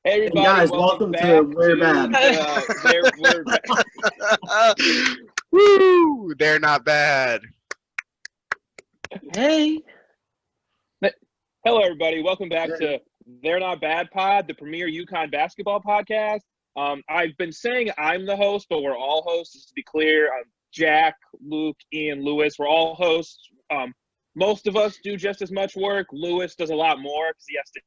Hey Hey everybody, guys, welcome welcome back to We're to Bad. we're back. Woo! They're not bad. Hey. Hello everybody, welcome back to They're Not Bad Pod, the premier UConn basketball podcast. I've been saying I'm the host, but we're all hosts. Just to be clear, Jack, Luke, Ian, Lewis. We're all hosts. Most of us do just as much work. Lewis does a lot more because he has to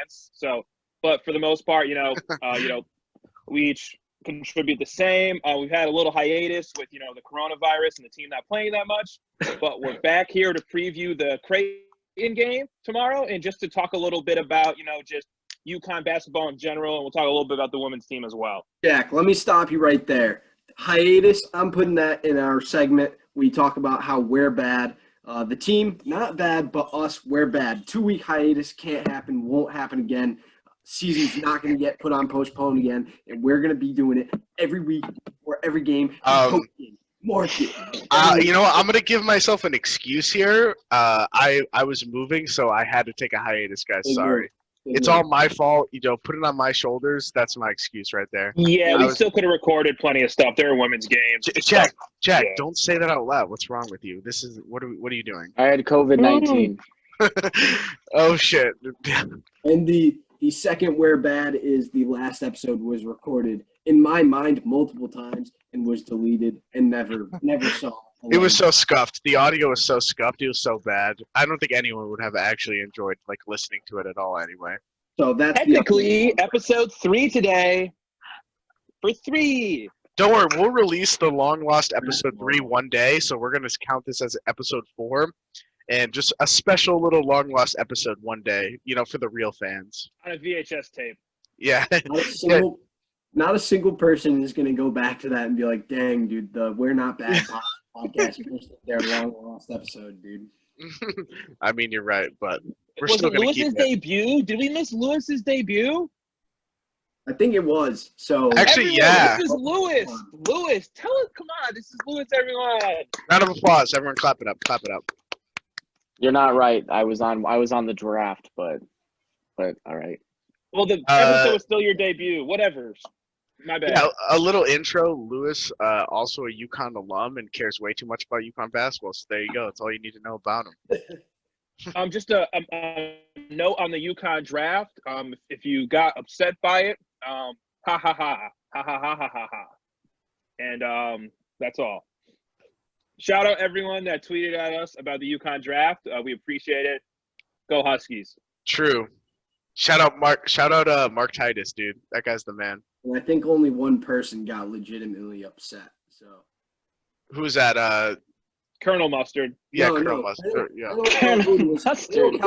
dance. So, but for the most part, we each contribute the same. We've had a little hiatus with, the coronavirus and the team not playing that much, but we're back here to preview the Creighton game tomorrow and just to talk a little bit about, just UConn basketball in general, and we'll talk a little bit about the women's team as well. Jack, let me stop you right there. Hiatus, I'm putting that in our segment. We talk about how we're bad. The team, not bad, but us, we're bad. 2-week hiatus can't happen, won't happen again. Season's not going to get put on postpone again, and we're going to be doing it every week or every game. Market. You know what? I'm gonna give myself an excuse here. I was moving, so I had to take a hiatus, guys. Sorry. It's all my fault. Put it on my shoulders. That's my excuse right there. Yeah, we still could have recorded plenty of stuff. There are women's games. Jack, yeah. Don't say that out loud. What's wrong with you? This is what are you doing? I had COVID-19. Oh shit. And the second we're bad is the last episode was recorded in my mind multiple times and was deleted and never saw. It was so scuffed. The audio was so scuffed. It was so bad. I don't think anyone would have actually enjoyed listening to it at all. Anyway. So that's technically episode 3 today. For 3. Don't worry. We'll release the long lost episode 3 one day. So we're gonna count this as episode 4, and just a special little long lost episode one day. For the real fans. On a VHS tape. Yeah. Not a single person is going to go back to that and be like, dang, dude, the We're Not Bad podcast missed their long lost episode, dude. I mean, you're right, but we're Was still it going to keep Lewis's debut? Did we miss Lewis's debut? I think it was. So actually, everyone, yeah. This is Lewis. Lewis, tell us, come on, this is Lewis, everyone. Round of applause. Everyone clap it up. Clap it up. You're not right. I was on the draft, but all right. Well, the episode was still your debut. Whatever. My bad. Yeah, a little intro. Lewis, also a UConn alum and cares way too much about UConn basketball. So there you go. That's all you need to know about him. Just a note on the UConn draft. If you got upset by it, ha ha ha ha ha ha ha ha ha. And that's all. Shout out everyone that tweeted at us about the UConn draft. We appreciate it. Go Huskies. True. Shout out Mark Titus, dude. That guy's the man. And I think only one person got legitimately upset. So who's that? Colonel Mustard. Yeah, Colonel Mustard. Yeah. Colonel Mustard.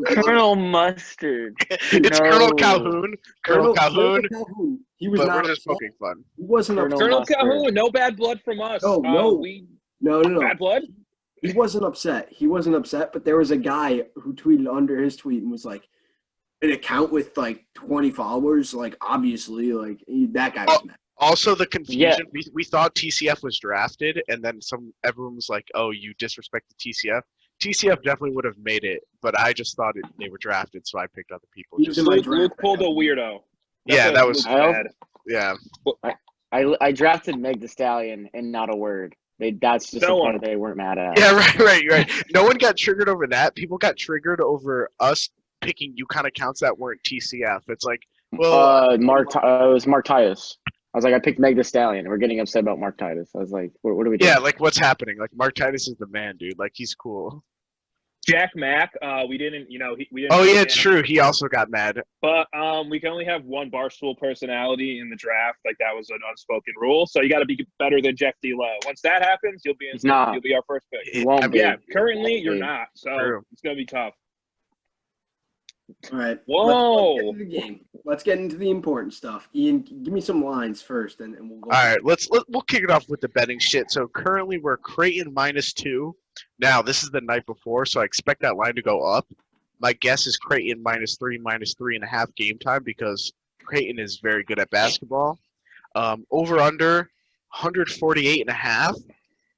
Colonel Mustard. It's Colonel Calhoun. Colonel Calhoun. He was not we're just poking fun. He wasn't Colonel upset. Colonel Calhoun. No bad blood from us. No. Bad blood. He wasn't upset. But there was a guy who tweeted under his tweet and was like, an account with 20 followers, obviously, that guy was mad. Also, the confusion. Yeah. We thought TCF was drafted, and then everyone was like, "Oh, you disrespected TCF." TCF definitely would have made it, but I just thought they were drafted, so I picked other people. Luke pulled a weirdo. That was bad. Yeah. I drafted Meg Thee Stallion and not a word. That's just the part they weren't mad at. Yeah, right. No one got triggered over that. People got triggered over us picking UConn accounts that weren't TCF. It's like, well, it was Mark Titus. I was like, I picked Meg Thee Stallion. We're getting upset about Mark Titus. I was like, what are we doing? Yeah, what's happening? Mark Titus is the man, dude. He's cool. Jack Mack, we didn't. Oh yeah, it's true. He also got mad. But we can only have one Barstool personality in the draft. That was an unspoken rule. So you got to be better than Jeff D-Low. Once that happens, you'll be our first pick. He won't be. Yeah, currently you're not. So it's gonna be tough. All right. Whoa. Let's get into the game. Let's get into the important stuff. Ian, give me some lines first, and we'll go. All right. We'll kick it off with the betting shit. So currently we're Creighton -2. Now this is the night before, so I expect that line to go up. My guess is Creighton -3, -3.5 game time because Creighton is very good at basketball. Over under 148.5.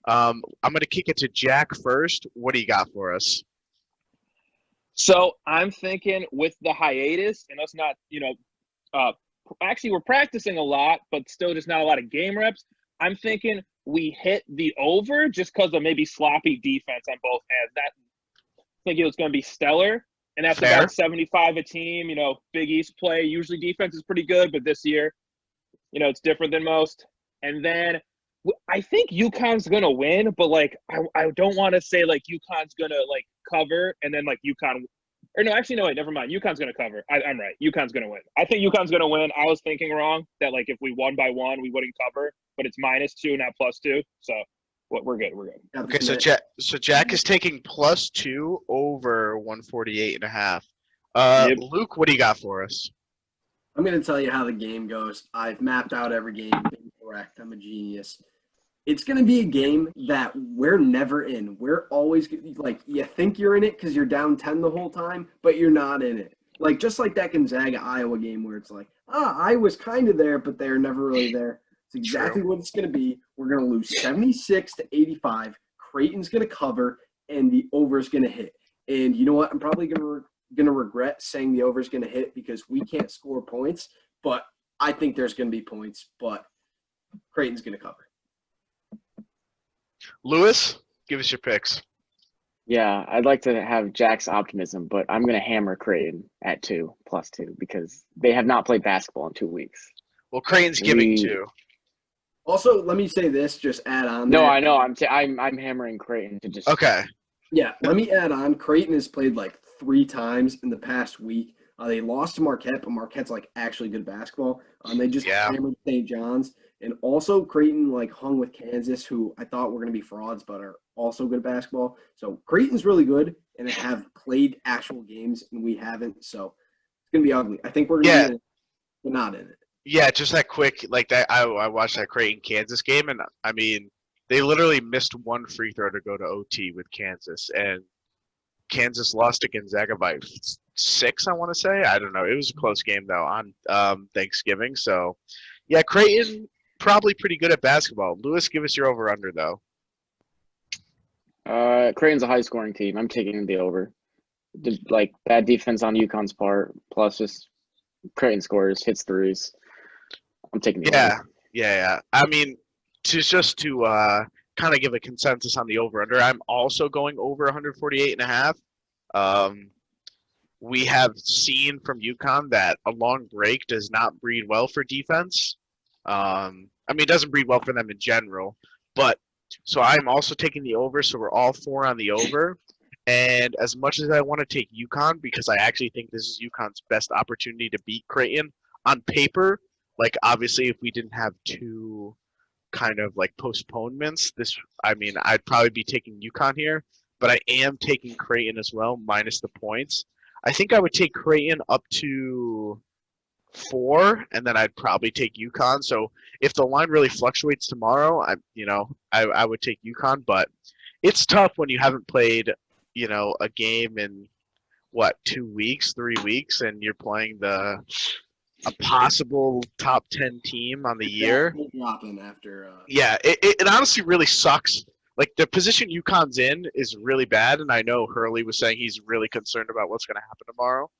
I'm gonna kick it to Jack first. What do you got for us? So I'm thinking with the hiatus and us not, actually we're practicing a lot, but still just not a lot of game reps. I'm thinking we hit the over just because of maybe sloppy defense on both ends. That thinking it was going to be stellar, and that's Fair. about 75 a team. Big East play. Usually defense is pretty good, but this year, it's different than most. And then I think UConn's going to win, but I don't want to say UConn's going to cover and then UConn. Or no, actually, no, wait, never mind. UConn's going to cover. I'm right. UConn's going to win. I think UConn's going to win. I was thinking wrong that if we won by 1, we wouldn't cover, but it's -2, not +2. So we're good. We're good. Okay, so Jack is taking +2 over 148.5. Yep. Luke, what do you got for us? I'm going to tell you how the game goes. I've mapped out every game. Correct. I'm a genius. It's going to be a game that we're never in. We're always you think you're in it because you're down 10 the whole time, but you're not in it. Just like that Gonzaga-Iowa game where it's I was kind of there, but they're never really there. It's exactly what it's going to be. We're going to lose 76-85. Creighton's going to cover, and the over is going to hit. And you know what? I'm probably going to regret saying the over is going to hit because we can't score points, but I think there's going to be points, but Creighton's going to cover. Lewis, give us your picks. Yeah, I'd like to have Jack's optimism, but I'm going to hammer Creighton at +2 because they have not played basketball in 2 weeks. Well, Creighton's giving 2. Also, let me say this, just add on. No, I know. I'm hammering Creighton to just. Okay. Yeah, let me add on. Creighton has played 3 times in the past week. They lost to Marquette, but Marquette's actually good basketball. They just hammered St. John's. And also Creighton hung with Kansas, who I thought were going to be frauds, but are also good at basketball. So Creighton's really good and have played actual games, and we haven't. So it's going to be ugly. I think we're going to be in it, but not in it. Yeah, just that quick, that. I watched that Creighton-Kansas game, and, I mean, they literally missed 1 free throw to go to OT with Kansas, and Kansas lost to Gonzaga by 6, I want to say. I don't know. It was a close game, though, on Thanksgiving. So, yeah, Creighton – probably pretty good at basketball. Lewis, give us your over-under, though. Creighton's a high-scoring team. I'm taking the over. Bad defense on UConn's part, plus just Creighton scores, hits threes. I'm taking the over. Yeah. I mean, to kind of give a consensus on the over-under, I'm also going over 148.5. We have seen from UConn that a long break does not breed well for defense. I mean, it doesn't breed well for them in general, but so I'm also taking the over. So we're all 4 on the over. And as much as I want to take UConn because I actually think this is UConn's best opportunity to beat Creighton on paper, obviously if we didn't have 2 kind of postponements, I'd probably be taking UConn here, but I am taking Creighton as well, minus the points. I think I would take Creighton up to 4, and then I'd probably take UConn. So if the line really fluctuates tomorrow, I would take UConn. But it's tough when you haven't played, a game in 2 weeks, 3 weeks, and you're playing a possible top 10 team on the year. Dropping after. Yeah, it honestly really sucks. The position UConn's in is really bad, and I know Hurley was saying he's really concerned about what's going to happen tomorrow.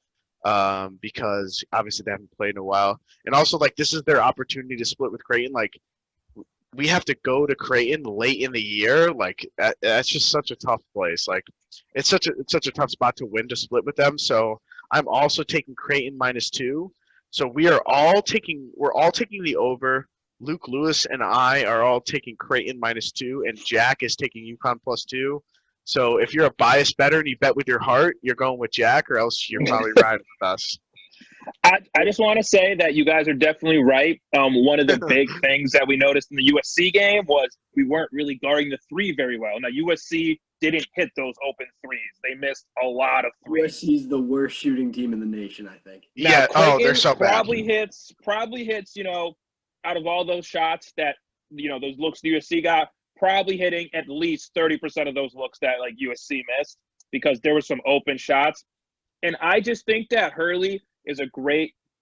Because obviously they haven't played in a while. And also, this is their opportunity to split with Creighton. We have to go to Creighton late in the year. That's just such a tough place. It's such a tough spot to win to split with them. So I'm also taking Creighton -2. So we're all taking the over. Luke, Lewis, and I are all taking Creighton -2, and Jack is taking UConn +2. So if you're a biased bettor and you bet with your heart, you're going with Jack, or else you're probably riding with us. I just want to say that you guys are definitely right. One of the big things that we noticed in the USC game was we weren't really guarding the 3 very well. Now, USC didn't hit those open threes. They missed a lot of threes. USC is the worst shooting team in the nation, I think. Now, they're so bad. Probably hits, out of all those shots that, those looks the USC got, probably hitting at least 30% of those looks that USC missed because there were some open shots. And I just think that Hurley is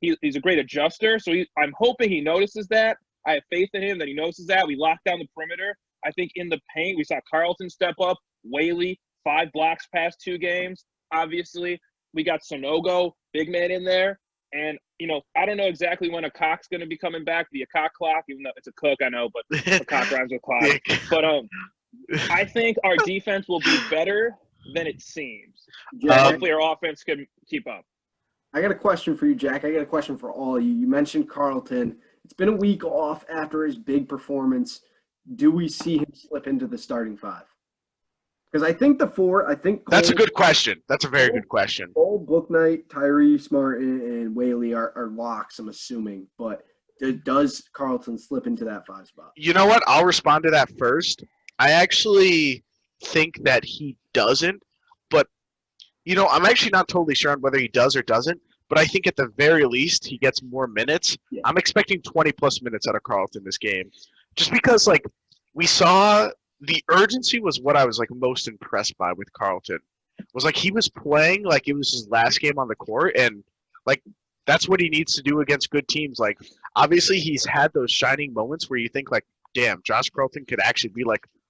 he's a great adjuster. So I'm hoping he notices that. I have faith in him that he notices that. We locked down the perimeter. I think in the paint, we saw Carlton step up, Whaley, 5 blocks past 2 games. Obviously, we got Sonogo, big man in there. And, I don't know exactly when a cock's going to be coming back via cock clock, even though it's a cook, I know, but a cock rhymes with clock. But I think our defense will be better than it seems. Hopefully our offense can keep up. I got a question for you, Jack. I got a question for all of you. You mentioned Carlton. It's been a week off after his big performance. Do we see him slip into the starting five? Because I think Cole, that's a good question. That's a very good question. Cole, Bouknight, Tyree, Martin, and Whaley are locks, I'm assuming. But does Carlton slip into that 5 spot? You know what? I'll respond to that first. I actually think that he doesn't. But, I'm actually not totally sure on whether he does or doesn't. But I think at the very least he gets more minutes. Yeah. I'm expecting 20-plus minutes out of Carlton this game. Just because, we saw – the urgency was what I was most impressed by with Carlton. Was he was playing like it was his last game on the court, and that's what he needs to do against good teams. Obviously he's had those shining moments where you think damn, Josh Carlton could actually be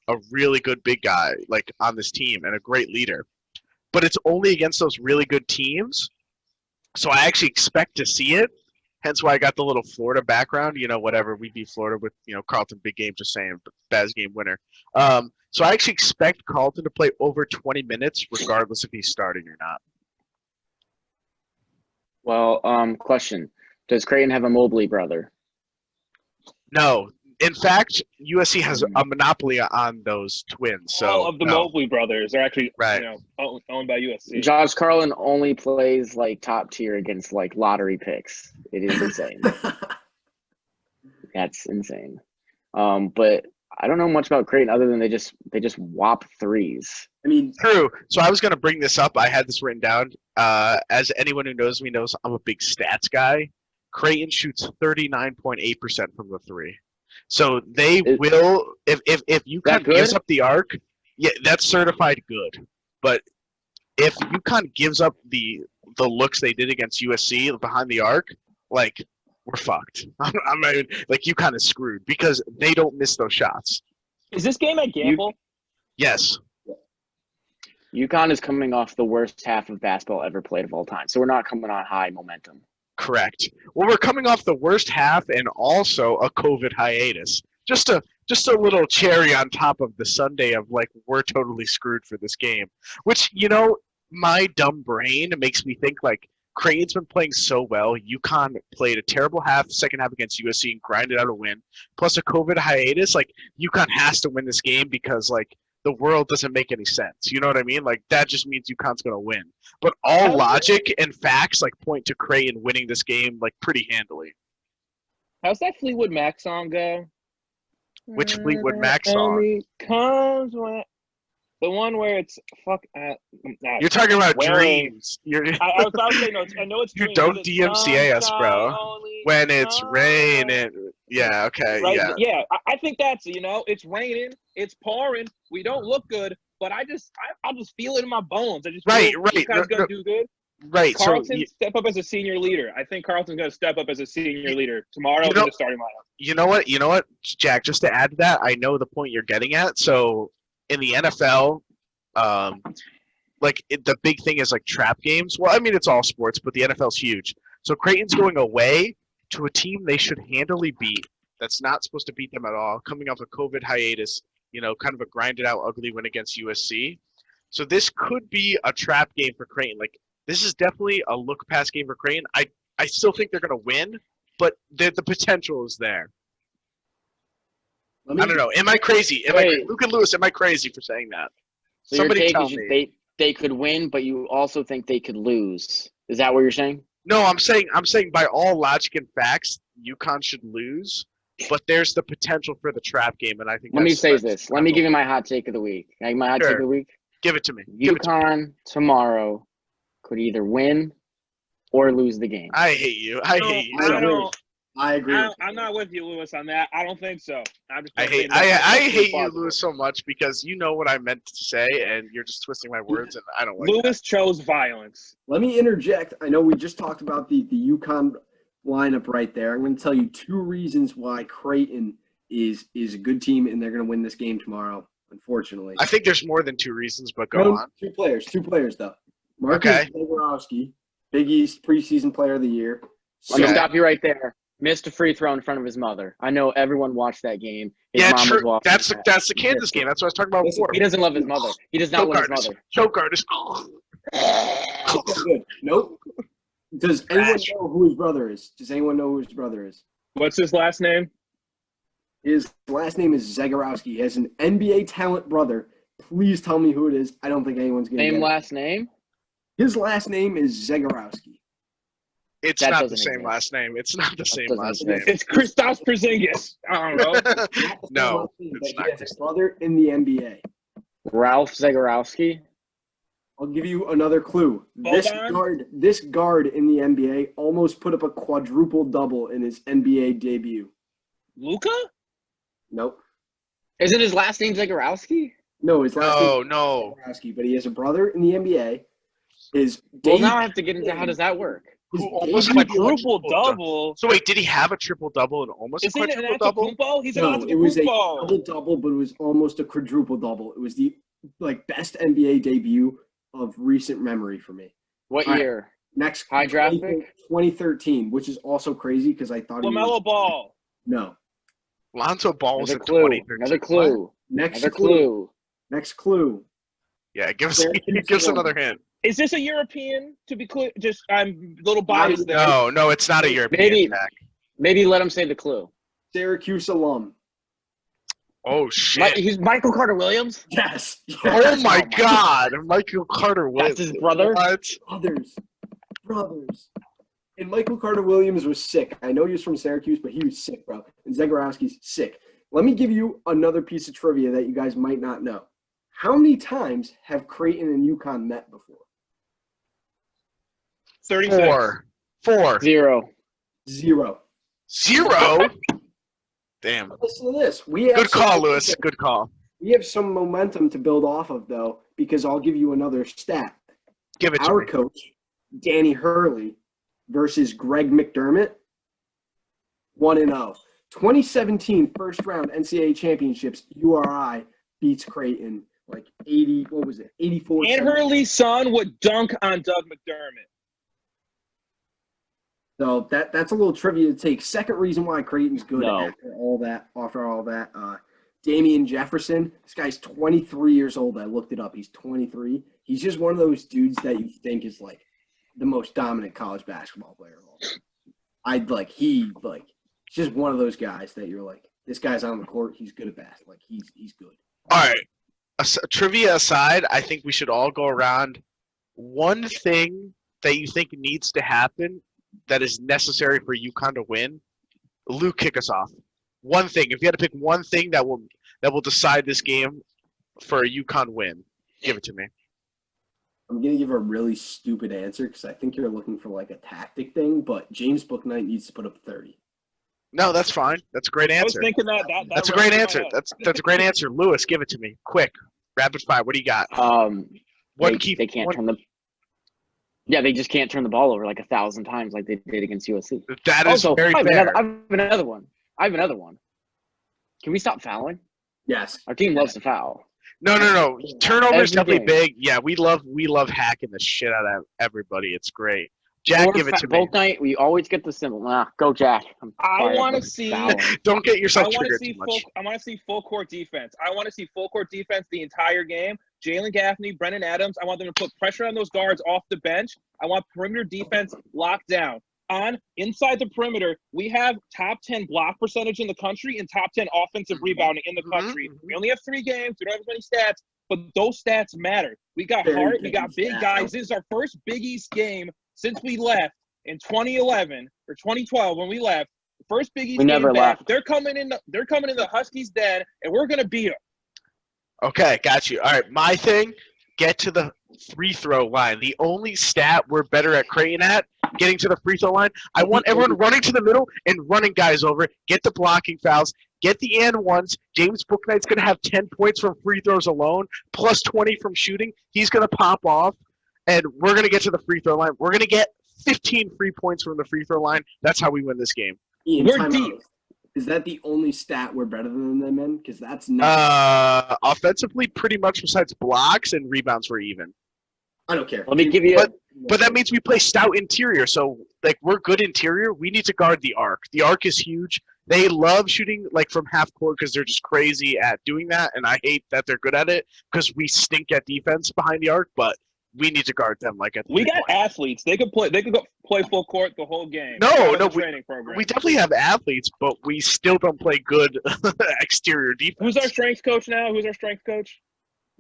a really good big guy on this team and a great leader. But it's only against those really good teams. So I actually expect to see it. Hence why I got the little Florida background. Whatever, we beat Florida with, Carlton big game, just saying, but Baz game winner. So I actually expect Carlton to play over 20 minutes regardless if he's starting or not. Well, question. Does Creighton have a Mobley brother? No. In fact, USC has a monopoly on those twins. So all of the Mobley brothers are actually right. Owned by USC. Josh Carlin only plays top tier against lottery picks. It is insane. That's insane. But I don't know much about Creighton other than they just whop threes. I mean, true. So I was going to bring this up. I had this written down. As anyone who knows me knows, I'm a big stats guy. Creighton shoots 39.8% from the three. So they will, if UConn gives up the arc, yeah, that's certified good. But if UConn gives up the looks they did against USC behind the arc, we're fucked. I mean, UConn is screwed because they don't miss those shots. Is this game at Gamble? Yes. UConn is coming off the worst half of basketball ever played of all time, so we're not coming on high momentum. Correct. Well, we're coming off the worst half and also a COVID hiatus. Just a little cherry on top of the Sunday of we're totally screwed for this game. Which, my dumb brain makes me think Creighton's been playing so well. UConn played a terrible second half against USC and grinded out a win. Plus a COVID hiatus, UConn has to win this game because the world doesn't make any sense. You know what I mean? That just means UConn's going to win. But all logic and facts point to Creighton winning this game pretty handily. How's that Fleetwood Mac song go? Which Fleetwood Mac song? Only comes when the one where it's You're talking about Dreams. I was saying, no, I know it's you Dreams. don't DMCA us, bro. When it's raining. Yeah, okay, right? yeah. Yeah, I think that's, it's raining, it's pouring, we don't look good, but I just feel it in my bones. I just feel you guys going to do good. Right. Carlton step up as a senior leader. I think Carlton's going to step up as a senior leader tomorrow in the starting lineup. You know what, Jack, just to add to that, I know the point you're getting at. So in the NFL, the big thing is trap games. Well, I mean, it's all sports, but the NFL's huge. So Creighton's going away to a team they should handily beat. That's not supposed to beat them at all. Coming off a COVID hiatus, kind of a grinded out ugly win against USC. So this could be a trap game for Creighton. This is definitely a look pass game for Creighton. I still think they're going to win, but the potential is there. I don't know. Am I crazy? Luke and Lewis, am I crazy for saying that? So somebody tell me. They could win, but you also think they could lose. Is that what you're saying? No, I'm saying by all logic and facts, UConn should lose, but there's the potential for the trap game, and I think. Let me say this. Let me give you my hot take of the week. Can I give my hot take of the week? Give it to me. UConn tomorrow could either win or lose the game. I hate you. I hate you. I agree. I'm not with you, Lewis, on that. I don't think so. I hate you, Lewis, so much because you know what I meant to say, and you're just twisting my words, and I don't like Lewis chose violence. Let me interject. I know we just talked about the UConn lineup right there. I'm going to tell you 2 reasons why Creighton is a good team, and they're going to win this game tomorrow, unfortunately. I think there's more than 2 reasons, but go on. 2 players, though. Marcus Zagorowski, Big East preseason player of the year. Let me Okay. stop you right there. Missed a free throw in front of his mother. I know everyone watched that game. His Yeah, mom was true. watching. That's the Kansas game. That's what I was talking about Listen, before. He doesn't love his mother. He does not Choke love his artist. mother. Choke artist. Good. Nope. Does anyone Trash. know who his brother is? Does anyone know who his brother is? What's his last name? His last name is Zagorowski. He has an NBA talent brother. Please tell me who it is. I don't think anyone's going to Name, get it. last name. His last name is Zagorowski. It's That not the doesn't same exist. last name. It's not the same doesn't last name. exist. It's Kristaps Porzingis. I don't know. Not the same No, last name, it's but not he has a brother in the NBA. Ralph Zagorowski. I'll give you another clue. Boban? This guard in the NBA almost put up a quadruple double in his NBA debut. Luca? Nope. Isn't his last name Zagorowski? No, his last name is No. Zagorowski, but he has a brother in the NBA. His Well, debut- now I have to get into how does that work? his Who almost debut- had Quadruple double. So wait, did he have a triple double and almost a Is he an quadruple double? Antetokounmpo? He's an No, it was a Antetokounmpo. double-double, but it was almost a quadruple double. It was the best NBA debut of recent memory for me. What All right. year? Next, High draft pick? 2013, which is also crazy because I thought he was, LaMelo Ball. no. Lonzo Ball was Another in clue. 2013. Another clue. Next Another clue. clue. Next clue. Yeah, give us Syracuse give us alum. another hint. Is this a European? To be clear, just I'm a little biased there. No, it's not a European Maybe- Zach. Maybe let him say the clue. Syracuse alum. Oh shit! He's Michael Carter Williams. Yes. Oh my God, Michael Carter Williams. That's his brother? What? Brothers. And Michael Carter Williams was sick. I know he was from Syracuse, but he was sick, bro. And Zagorowski's sick. Let me give you another piece of trivia that you guys might not know. How many times have Creighton and UConn met before? 36. Four. 0. 0. 0. Damn. Listen to this. We have Good some call, momentum- Lewis. Good call. We have some momentum to build off of, though, because I'll give you another stat. Give it to Our me. coach, Danny Hurley, versus Greg McDermott, 1-0. 2017 first round NCAA championships, URI beats Creighton like 80, what was it, 84. And Hurley's son would dunk on Doug McDermott. So that's a little trivia to take. Second reason why Creighton's good No. after all that, Damian Jefferson, this guy's 23 years old. I looked it up. He's 23. He's just one of those dudes that you think is like the most dominant college basketball player of all time. He's just one of those guys that you're like, this guy's on the court. He's good at basketball. Like he's good. All right. Trivia aside, I think we should all go around. One thing that you think needs to happen that is necessary for UConn to win. Luke, kick us off. One thing. If you had to pick one thing that will decide this game for a UConn win, give it to me. I'm going to give a really stupid answer because I think you're looking for like a tactic thing, but James Bouknight needs to put up 30. No, that's fine. That's a great I was answer. thinking that That's a ran great through my answer. head. That's a great answer. Lewis, give it to me. Quick. Rapid fire. What do you got? They can't turn the. Yeah, they just can't turn the ball over like 1,000 times like they did against USC. That is Also, very I have fair. another one. Can we stop fouling? Yes. Our team loves to foul. No. Turnover is Every definitely game. big. Yeah, we love hacking the shit out of everybody. It's great. Jack, give it to me. Both night, we always get the symbol. Nah, go Jack. I want to see. Don't get I yourself want to triggered see too much. I want to see full court defense. I want to see full court defense the entire game. Jalen Gaffney, Brennan Adams. I want them to put pressure on those guards off the bench. I want perimeter defense locked down. Inside the perimeter, we have top 10 block percentage in the country and top 10 offensive rebounding in the country. Mhm. We only have 3 games. We don't have as many stats, but those stats matter. We got Very heart. We got big big stats. guys. This is our first Big East game since we left in 2011 or 2012 when we left. First Big East We never game back. left. They're coming in the Huskies' den, and we're gonna beat them. Okay, got you. All right, my thing, get to the free throw line. The only stat we're better at Creighton at, getting to the free throw line. I want everyone running to the middle and running guys over. Get the blocking fouls. Get the and ones. James Bouknight's going to have 10 points from free throws alone, plus 20 from shooting. He's going to pop off, and we're going to get to the free throw line. We're going to get 15 free points from the free throw line. That's how we win this game. Ian, We're time deep. out. Is that the only stat we're better than them in? Because that's not. Offensively, pretty much besides blocks and rebounds, we're even. I don't care. Let me give you. But But that means we play stout interior. So, like, we're good interior. We need to guard the arc. The arc is huge. They love shooting, like, from half court because they're just crazy at doing that. And I hate that they're good at it because we stink at defense behind the arc. But we need to guard them, like, at the We got point. athletes. They could play. They could go play full court the whole game. No, Out of no, the training program. We definitely have athletes, but we still don't play good exterior defense. Who's our strength coach now? Who's our strength coach?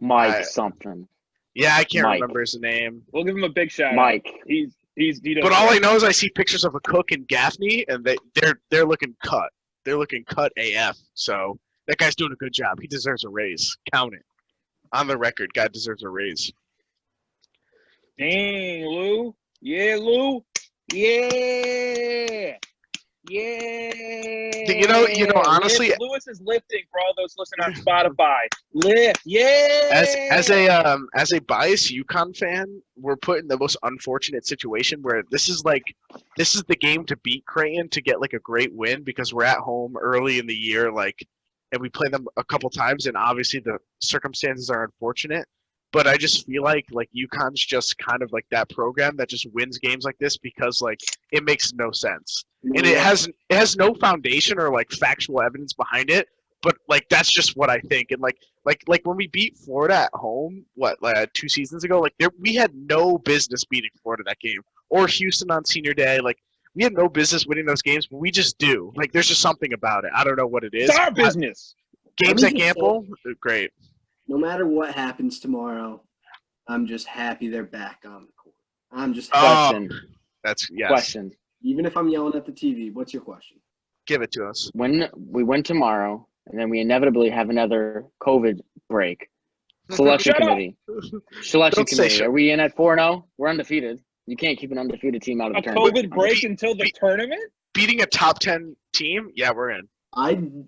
Mike something. Yeah, I can't Mike. remember his name. We'll give him a big shout. Mike. He does But all I great. know is I see pictures of a Cook and Gaffney, and they're looking cut. They're looking cut AF. So that guy's doing a good job. He deserves a raise. Count it. On the record, guy deserves a raise. Dang, Lou. Yeah, Lou. Yeah. Yeah. You know, honestly, Lewis is lifting for all those listening on Spotify. Lift, yeah. as a biased UConn fan, we're put in the most unfortunate situation where this is the game to beat Creighton to get like a great win because we're at home early in the year, like, and we play them a couple times, and obviously the circumstances are unfortunate. But I just feel like UConn's just kind of like that program that just wins games like this because like it makes no sense. And it has no foundation or like factual evidence behind it, but like that's just what I think. And like when we beat Florida at home, like 2 seasons ago, like we had no business beating Florida that game, or Houston on senior day. Like we had no business winning those games, but we just do. Like there's just something about it. I don't know what it is. It's our business. Games at Gamble, great. No matter what happens tomorrow, I'm just happy they're back on the court. I'm just Question. That's yes. Question. Even if I'm yelling at the TV, what's your question? Give it to us. When we win tomorrow, and then we inevitably have another COVID break, selection Shut up. committee. Selection Don't say committee. shut. Are we in at 4-0? We're undefeated. You can't keep an undefeated team out of A the tournament. COVID break until the tournament? Beating a top 10 team, yeah, we're in.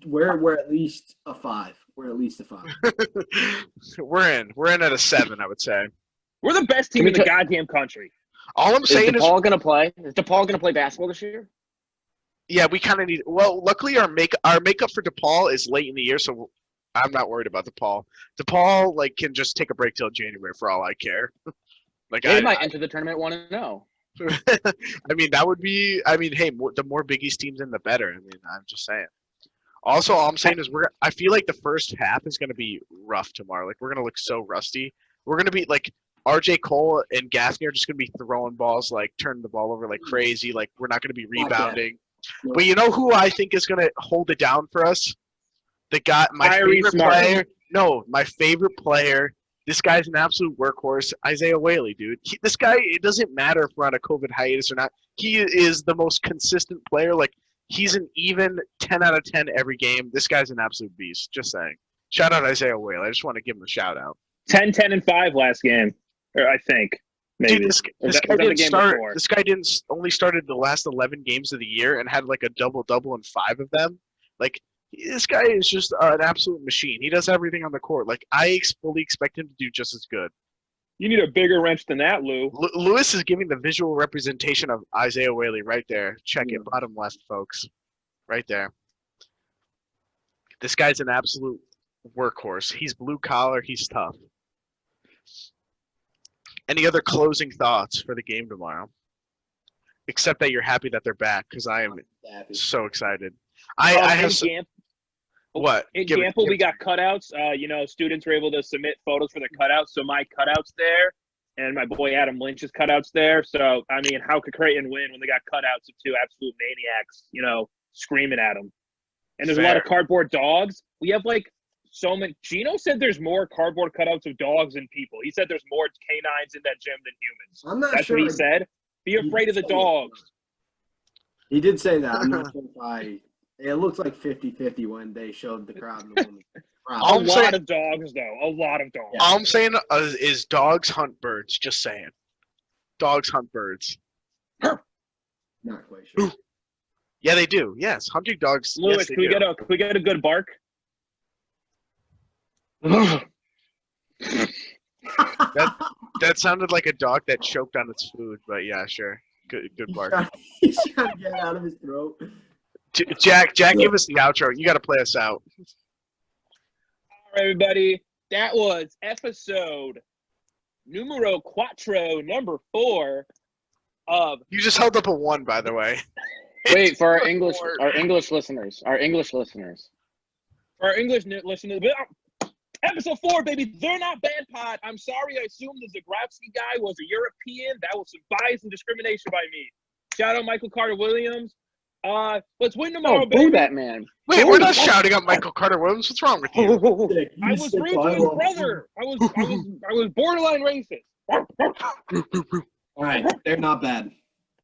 We're at least a 5. We're at least a 5. We're in. We're in at a 7, I would say. We're the best team in the goddamn country. All I'm Is saying is, DePaul gonna play? Is DePaul gonna play basketball this year? yeah, we kind of need. Well, luckily our makeup for DePaul is late in the year, so I'm not worried about DePaul. DePaul like can just take a break till January for all I care. Like They might enter the tournament 1-0. I mean, that would be. I mean, hey, the more Big East teams in, the better. I mean, I'm just saying. Also, all I'm saying is I feel like the first half is going to be rough tomorrow. Like we're going to look so rusty. We're going to be like RJ Cole and Gaffney are just going to be throwing balls, like turning the ball over like crazy. Like we're not going to be rebounding. No. But you know who I think is going to hold it down for us? The guy, my Tyrese favorite Martin. player. No, my favorite player. This guy's an absolute workhorse. Isaiah Whaley, dude. This guy, it doesn't matter if we're on a COVID hiatus or not. He is the most consistent player. Like, he's an even 10 out of 10 every game. This guy's an absolute beast. Just saying. Shout out Isaiah Whaley. I just want to give him a shout out. 10, 10, and 5 last game. Or I think. Maybe. Dude, this guy didn't start. This guy didn't only started the last 11 games of the year and had like a double-double in 5 of them. Like, this guy is just an absolute machine. He does everything on the court. Like, I fully expect him to do just as good. You need a bigger wrench than that, Lou. Lewis is giving the visual representation of Isaiah Whaley right there. Check it, bottom left, folks. Right there. This guy's an absolute workhorse. He's blue collar. He's tough. Any other closing thoughts for the game tomorrow? Except that you're happy that they're back, because I am so excited. I have some, what? In Gamble, we got cutouts. Students were able to submit photos for their cutouts. So my cutouts there, and my boy Adam Lynch's cutouts there. So, I mean, how could Creighton win when they got cutouts of 2 absolute maniacs, screaming at them? And there's a lot of cardboard dogs. We have, so many. Gino said there's more cardboard cutouts of dogs than people. He said there's more canines in that gym than humans. I'm not That's sure. what he said. Be afraid of the dogs. He did say that. I'm not sure if it looks like 50-50 when they showed the crowd. A lot of dogs, though. A lot of dogs. All I'm saying is dogs hunt birds. Just saying. Dogs hunt birds. Not quite sure. Yeah, they do. Yes, hunting dogs. Lewis, yes, can we get a good bark? That sounded like a dog that choked on its food, but yeah, sure. Good bark. He's trying to get it out of his throat. Jack, give us the outro. You got to play us out. All right, everybody. That was episode numero cuatro, number 4 of You just held up a 1, by the way. Wait, for our English listeners. For our English listeners, episode 4, baby. They're not bad pod. I'm sorry, I assumed the Zagrawski guy was a European. That was some bias and discrimination by me. Shout out Michael Carter Williams. Let's win tomorrow, Oh, baby. boo that man. Wait, we're not shouting out Michael Carter Williams. What's wrong with you? I was rude to his brother. I was borderline racist. All right, they're not bad.